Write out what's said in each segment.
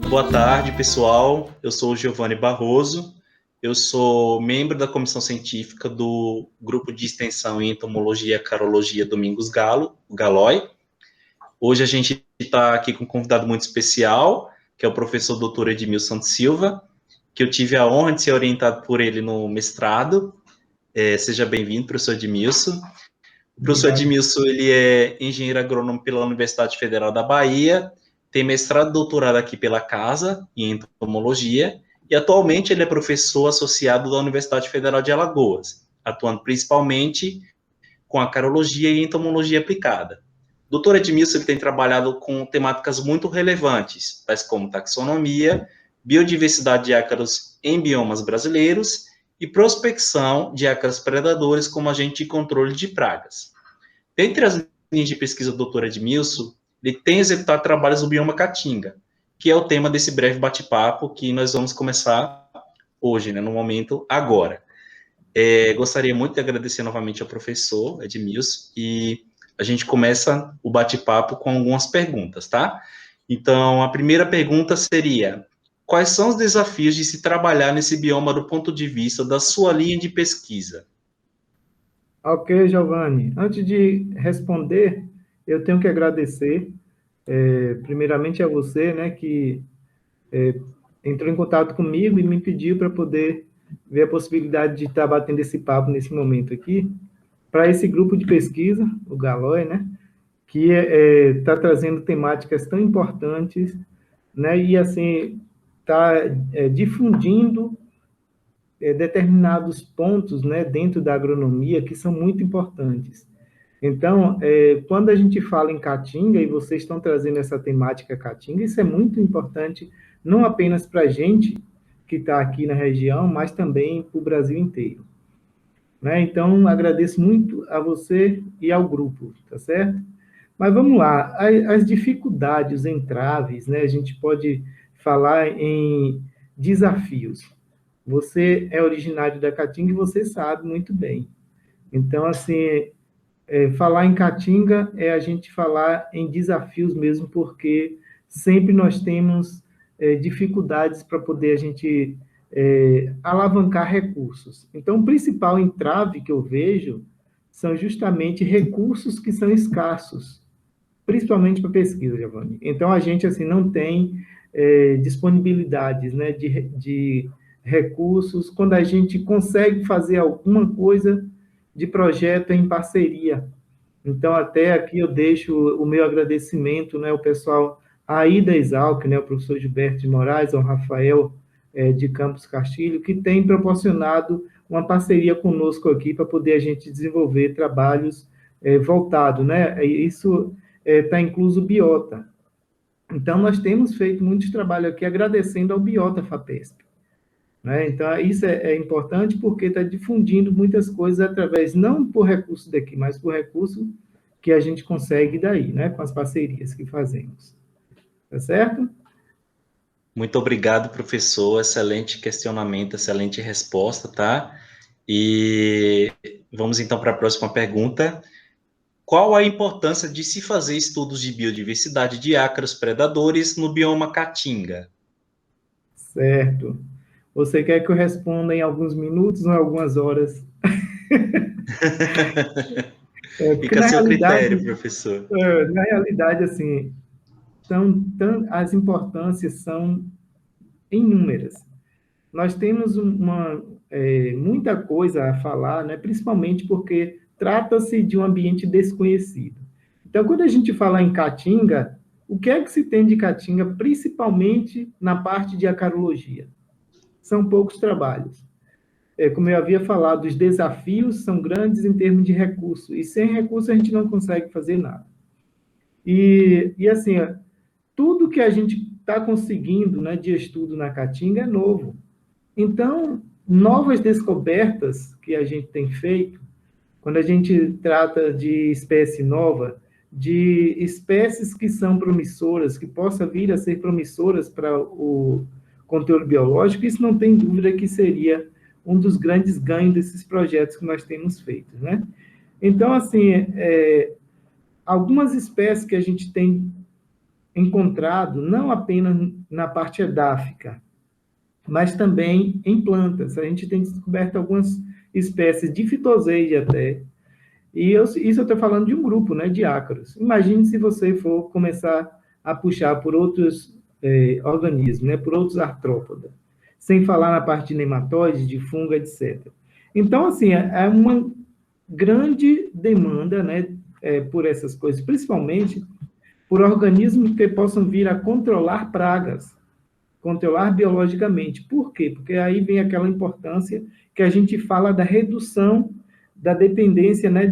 Boa tarde, pessoal. Eu sou o Giovanni Barroso. Eu sou membro da comissão científica do Grupo de Extensão em Entomologia e Carologia Domingos Galo, o GALOI. Hoje a gente está aqui com um convidado muito especial, que é o professor Dr. Edmilson Santos Silva, que eu tive a honra de ser orientado por ele no mestrado. Seja bem-vindo, professor Edmilson. O professor Edmilson, ele é engenheiro agrônomo pela Universidade Federal da Bahia, tem mestrado e doutorado aqui pela Casa, em entomologia, e atualmente ele é professor associado da Universidade Federal de Alagoas, atuando principalmente com a carologia e entomologia aplicada. O doutor Edmilson, ele tem trabalhado com temáticas muito relevantes, tais como taxonomia, biodiversidade de ácaros em biomas brasileiros e prospecção de ácaros predadores como agente de controle de pragas. Dentre as linhas de pesquisa do Dr. Edmilson, ele tem executado trabalhos no bioma Caatinga, que é o tema desse breve bate-papo que nós vamos começar hoje, no momento agora. Gostaria muito de agradecer novamente ao professor Edmilson e a gente começa o bate-papo com algumas perguntas, tá? Então, a primeira pergunta seria: quais são os desafios de se trabalhar nesse bioma do ponto de vista da sua linha de pesquisa? Ok, Giovanni. Antes de responder, eu tenho que agradecer, primeiramente a você, né, que entrou em contato comigo e me pediu para poder ver a possibilidade de estar batendo esse papo nesse momento aqui, para esse grupo de pesquisa, o GALOI, né, que está trazendo temáticas tão importantes, né, e assim, está difundindo determinados pontos, né, dentro da agronomia que são muito importantes. Então, quando a gente fala em Caatinga, e vocês estão trazendo essa temática Caatinga, isso é muito importante, não apenas para a gente que está aqui na região, mas também para o Brasil inteiro. Né? Então, agradeço muito a você e ao grupo, tá certo? Mas vamos lá, as dificuldades, os entraves, né? A gente pode falar em desafios. Você é originário da Caatinga e você sabe muito bem. Então, assim, falar em Caatinga é a gente falar em desafios mesmo, porque sempre nós temos dificuldades para poder a gente alavancar recursos. Então, o principal entrave que eu vejo são justamente recursos que são escassos, principalmente para pesquisa, Giovanni. Então, a gente assim não tem disponibilidades, né, de recursos. Quando a gente consegue fazer alguma coisa de projeto em parceria. Então, até aqui eu deixo o meu agradecimento, né, ao pessoal aí da Exalc, né, o professor Gilberto de Moraes, ao Rafael de Campos Castilho, que tem proporcionado uma parceria conosco aqui para poder a gente desenvolver trabalhos voltados, né? Isso está incluso o Biota. Então, nós temos feito muito trabalho aqui agradecendo ao Biota FAPESP. Né? Então, isso é importante porque está difundindo muitas coisas através, não por recurso daqui, mas por recurso que a gente consegue daí, né? Com as parcerias que fazemos. Tá certo? Muito obrigado, professor. Excelente questionamento, excelente resposta, tá? E vamos então para a próxima pergunta. Qual a importância de se fazer estudos de biodiversidade de ácaros predadores no bioma Caatinga? Certo. Você quer que eu responda em alguns minutos ou em algumas horas? Porque Fica a seu critério, professor. na realidade, assim, as importâncias são inúmeras. Nós temos muita coisa a falar, né? Principalmente porque trata-se de um ambiente desconhecido. Então, quando a gente fala em Caatinga, o que é que se tem de Caatinga, principalmente na parte de acarologia? São poucos trabalhos. Como eu havia falado, os desafios são grandes em termos de recurso, e sem recurso a gente não consegue fazer nada. E assim, tudo que a gente está conseguindo, né, de estudo na Caatinga é novo. Então, novas descobertas que a gente tem feito, quando a gente trata de espécie nova, de espécies que são promissoras, que possam vir a ser promissoras para o controle biológico, isso não tem dúvida que seria um dos grandes ganhos desses projetos que nós temos feito, né? Então, assim, algumas espécies que a gente tem encontrado não apenas na parte edáfica, mas também em plantas. A gente tem descoberto algumas espécies de fitoseide até, e isso eu estou falando de um grupo, né, de ácaros. Imagine se você for começar a puxar por outros organismos, né, por outros artrópodas, sem falar na parte de nematóides, de fungo, etc. Então, assim, é uma grande demanda, né, por essas coisas, principalmente por organismos que possam vir a controlar pragas, controlar biologicamente. Por quê? Porque aí vem aquela importância que a gente fala da redução da dependência, né,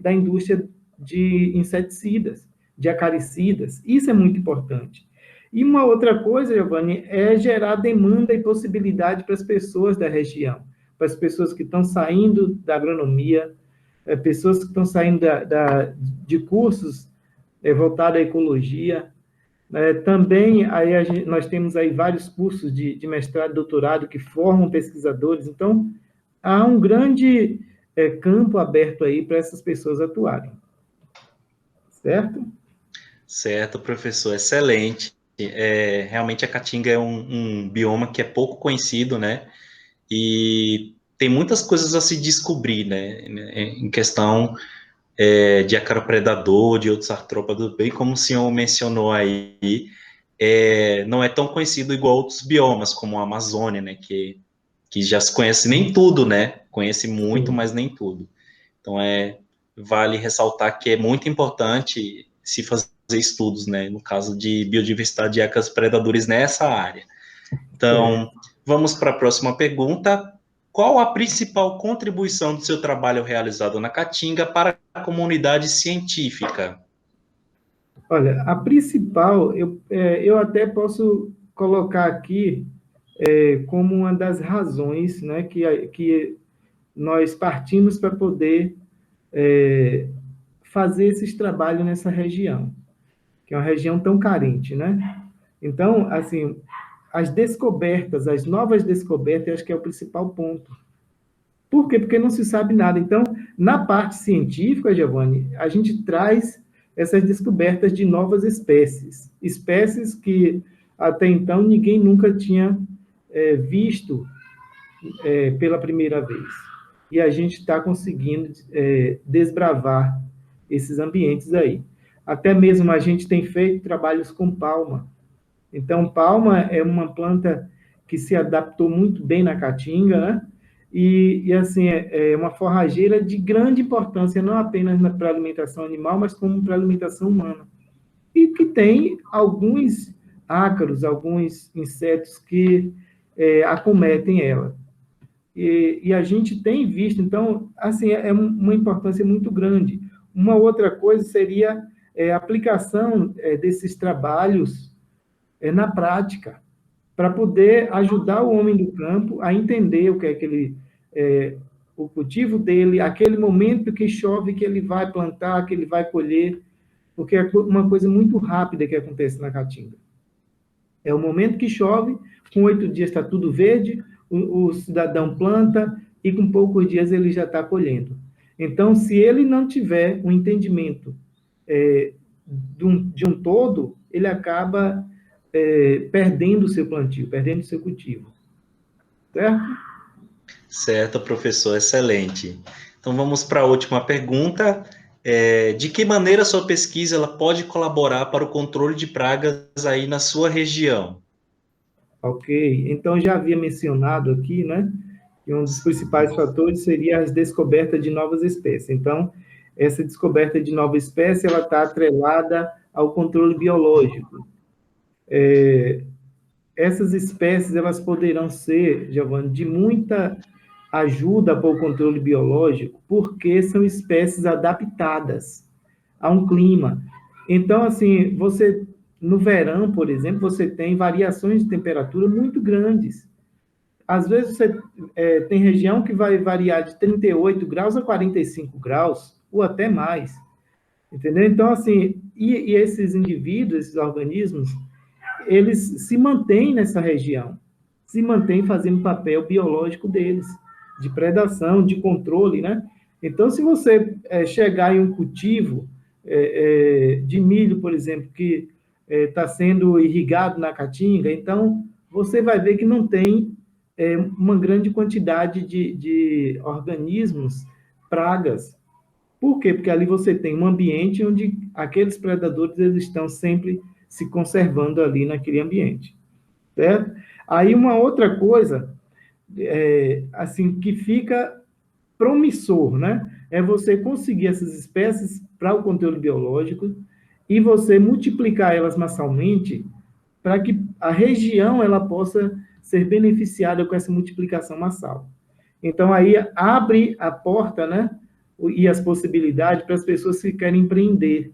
da indústria de inseticidas, de acaricidas. Isso é muito importante. E uma outra coisa, Giovanni, é gerar demanda e possibilidade para as pessoas da região, para as pessoas que estão saindo da agronomia, pessoas que estão saindo de cursos voltados à ecologia. Também nós temos aí vários cursos de mestrado e doutorado que formam pesquisadores, então há um grande campo aberto aí para essas pessoas atuarem. Certo? Certo, professor, excelente. Realmente a Caatinga é um bioma que é pouco conhecido, né? E tem muitas coisas a se descobrir, né? Em questão de acaropredador, de outros artrópodes, bem como o senhor mencionou aí, não é tão conhecido igual outros biomas, como a Amazônia, né? Que já se conhece nem tudo, né? Conhece muito, mas nem tudo. Então, vale ressaltar que é muito importante se fazer estudos, né? No caso de biodiversidade de ácaros predadores nessa área. Então, vamos para a próxima pergunta. Qual a principal contribuição do seu trabalho realizado na Caatinga para a comunidade científica? Olha, a principal, eu até posso colocar aqui como uma das razões, né, que nós partimos para poder fazer esses trabalhos nessa região, que é uma região tão carente, né? Então, assim, as descobertas, as novas descobertas, eu acho que é o principal ponto. Por quê? Porque não se sabe nada. Então, na parte científica, Giovanni, a gente traz essas descobertas de novas espécies. Espécies que, até então, ninguém nunca tinha visto pela primeira vez. E a gente está conseguindo desbravar esses ambientes aí. Até mesmo a gente tem feito trabalhos com palma. Então, palma é uma planta que se adaptou muito bem na Caatinga, né? E assim, é uma forrageira de grande importância, não apenas para a alimentação animal, mas como para a alimentação humana. E que tem alguns ácaros, alguns insetos que acometem ela. E a gente tem visto, então, assim, é uma importância muito grande. Uma outra coisa seria a aplicação desses trabalhos na prática, para poder ajudar o homem do campo a entender o que é que o cultivo dele, aquele momento que chove, que ele vai plantar, que ele vai colher, porque é uma coisa muito rápida que acontece na Caatinga. É o momento que chove, com 8 dias está tudo verde, o cidadão planta e com poucos dias ele já está colhendo. Então, se ele não tiver um entendimento de um todo, ele acaba perdendo o seu plantio, perdendo o seu cultivo. Certo? Certo, professor, excelente. Então vamos para a última pergunta. De que maneira a sua pesquisa ela pode colaborar para o controle de pragas aí na sua região? Ok, então já havia mencionado aqui, né, que um dos principais fatores seria as descobertas de novas espécies. Então, essa descoberta de nova espécie, ela está atrelada ao controle biológico. Essas espécies, elas poderão ser, Giovanni, de muita ajuda para o controle biológico, porque são espécies adaptadas a um clima. Então, assim, no verão, por exemplo, você tem variações de temperatura muito grandes. Às vezes, você tem região que vai variar de 38 graus a 45 graus, ou até mais. Entendeu? Então, assim, e esses indivíduos, esses organismos, eles se mantêm nessa região, se mantêm fazendo o papel biológico deles, de predação, de controle, né? Então, se você chegar em um cultivo de milho, por exemplo, que está sendo irrigado na caatinga, então você vai ver que não tem uma grande quantidade de organismos, pragas. Por quê? Porque ali você tem um ambiente onde aqueles predadores eles estão sempre se conservando ali naquele ambiente, certo? Aí uma outra coisa, assim, que fica promissor, né? É você conseguir essas espécies para o conteúdo biológico e você multiplicar elas massalmente para que a região ela possa ser beneficiada com essa multiplicação massal. Então, aí abre a porta, né, e as possibilidades para as pessoas que querem empreender.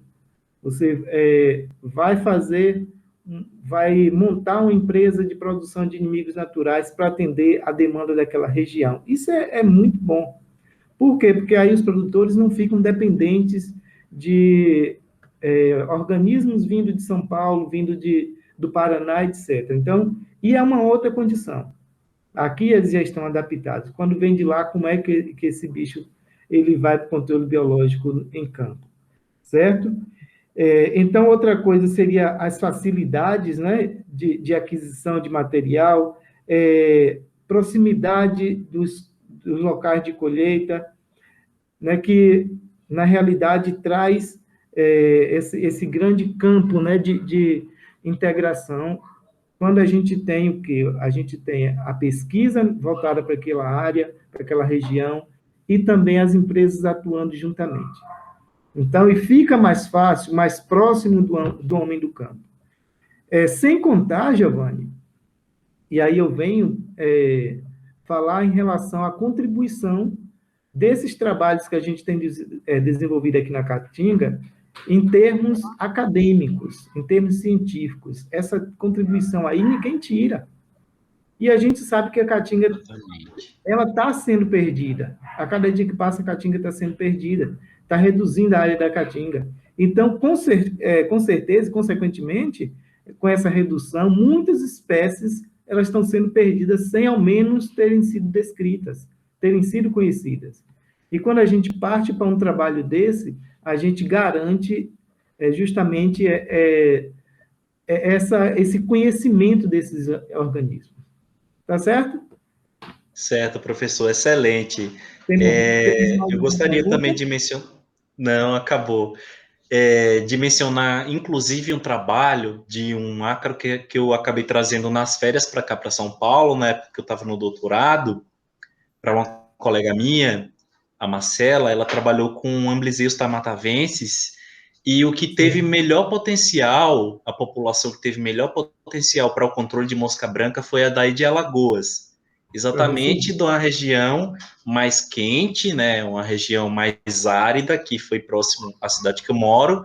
Você vai montar uma empresa de produção de inimigos naturais para atender a demanda daquela região. Isso é muito bom. Por quê? Porque aí os produtores não ficam dependentes de organismos vindo de São Paulo, vindo do Paraná, etc. Então, e é uma outra condição. Aqui eles já estão adaptados. Quando vem de lá, como é que esse bicho ele vai para o controle biológico em campo, certo? Então, outra coisa seria as facilidades, né, de aquisição de material, proximidade dos locais de colheita, né, que, na realidade, traz esse grande campo, né, de integração. Quando a gente tem o quê? A gente tem a pesquisa voltada para aquela área, para aquela região, e também as empresas atuando juntamente. Então, e fica mais fácil, mais próximo do homem do campo. Sem contar, Giovanni, e aí eu venho falar em relação à contribuição desses trabalhos que a gente tem desenvolvido aqui na Caatinga, em termos acadêmicos, em termos científicos. Essa contribuição aí ninguém tira. E a gente sabe que a Caatinga ela está sendo perdida. A cada dia que passa, a Caatinga está sendo perdida. Está reduzindo a área da Caatinga. Então, com certeza, consequentemente, com essa redução, muitas espécies elas estão sendo perdidas sem, ao menos, terem sido descritas, terem sido conhecidas. E quando a gente parte para um trabalho desse, a gente garante justamente esse conhecimento desses organismos. Tá certo? Certo, professor, excelente. Temos mais Eu alguma gostaria pergunta? também de mencionar... Não, acabou. De mencionar, inclusive, um trabalho de um ácaro que eu acabei trazendo nas férias para cá, para São Paulo, na época que eu estava no doutorado, para uma colega minha, a Marcela, ela trabalhou com Ambliseus tamatavensis, e o que teve melhor potencial, a população que teve melhor potencial para o controle de mosca branca foi a daí de Alagoas, exatamente de uma região mais quente, né, uma região mais árida, que foi próximo à cidade que eu moro,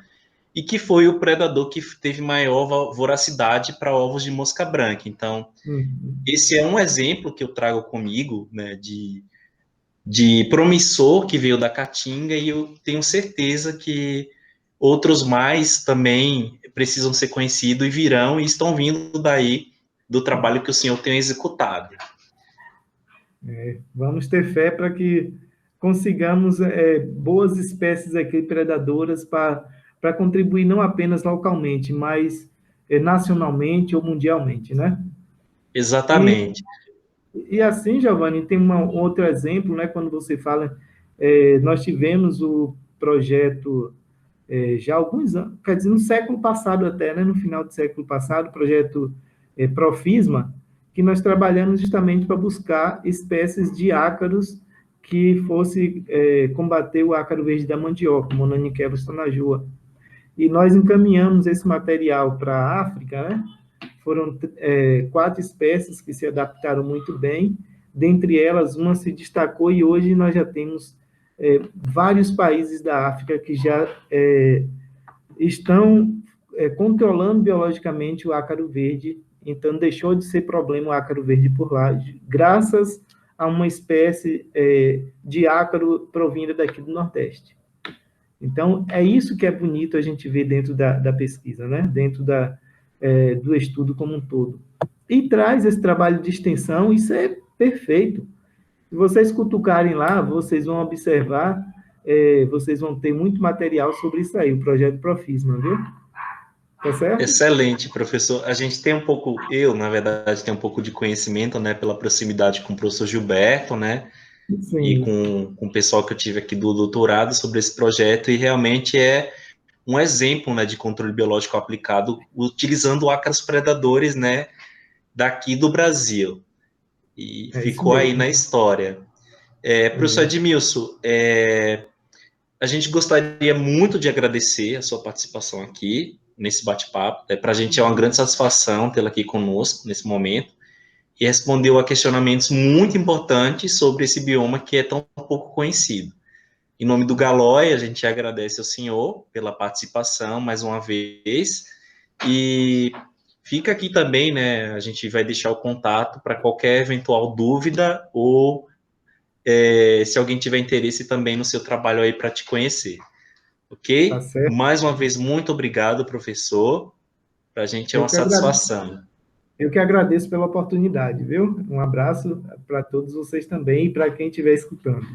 e que foi o predador que teve maior voracidade para ovos de mosca branca. Então, esse é um exemplo que eu trago comigo, né, de promissor que veio da Caatinga, e eu tenho certeza que outros mais também precisam ser conhecidos e virão e estão vindo daí do trabalho que o senhor tem executado. Vamos ter fé para que consigamos boas espécies aqui predadoras para contribuir não apenas localmente, mas nacionalmente ou mundialmente, né? Exatamente. E assim, Giovanni, tem um outro exemplo, né? Quando você fala, nós tivemos o projeto já há alguns anos, quer dizer, no século passado até, né? No final do século passado, o projeto Profisma, que nós trabalhamos justamente para buscar espécies de ácaros que fosse combater o ácaro verde da mandioca, Monaniquebus tonajua. E nós encaminhamos esse material para a África, né? Foram 4 espécies que se adaptaram muito bem, dentre elas uma se destacou e hoje nós já temos vários países da África que já estão controlando biologicamente o ácaro verde, então deixou de ser problema o ácaro verde por lá, graças a uma espécie de ácaro provinda daqui do Nordeste. Então, é isso que é bonito a gente ver dentro da pesquisa, né? Dentro do estudo como um todo. E traz esse trabalho de extensão, isso é perfeito. Se vocês cutucarem lá, vocês vão observar, vocês vão ter muito material sobre isso aí, o projeto Profisma, viu? Tá certo? Excelente, professor. A gente tem um pouco, eu, na verdade, tenho um pouco de conhecimento, né, pela proximidade com o professor Gilberto, né, e Sim, com o pessoal que eu tive aqui do doutorado sobre esse projeto, e realmente é um exemplo, né, de controle biológico aplicado utilizando ácaros predadores, né, daqui do Brasil. E é isso ficou aí na mesmo. história. Professor É, Edmilson, a gente gostaria muito de agradecer a sua participação aqui nesse bate-papo. Para a gente é uma grande satisfação tê-la aqui conosco nesse momento e respondeu a questionamentos muito importantes sobre esse bioma que é tão pouco conhecido. Em nome do Galói, a gente agradece ao senhor pela participação mais uma vez e fica aqui também, né? A gente vai deixar o contato para qualquer eventual dúvida ou se alguém tiver interesse também no seu trabalho aí para te conhecer. tá Ok? certo. Mais uma vez, muito obrigado, professor. Para a gente é Eu uma que agradeço. satisfação. Eu que agradeço pela oportunidade, viu? Um abraço para todos vocês também e para quem estiver escutando.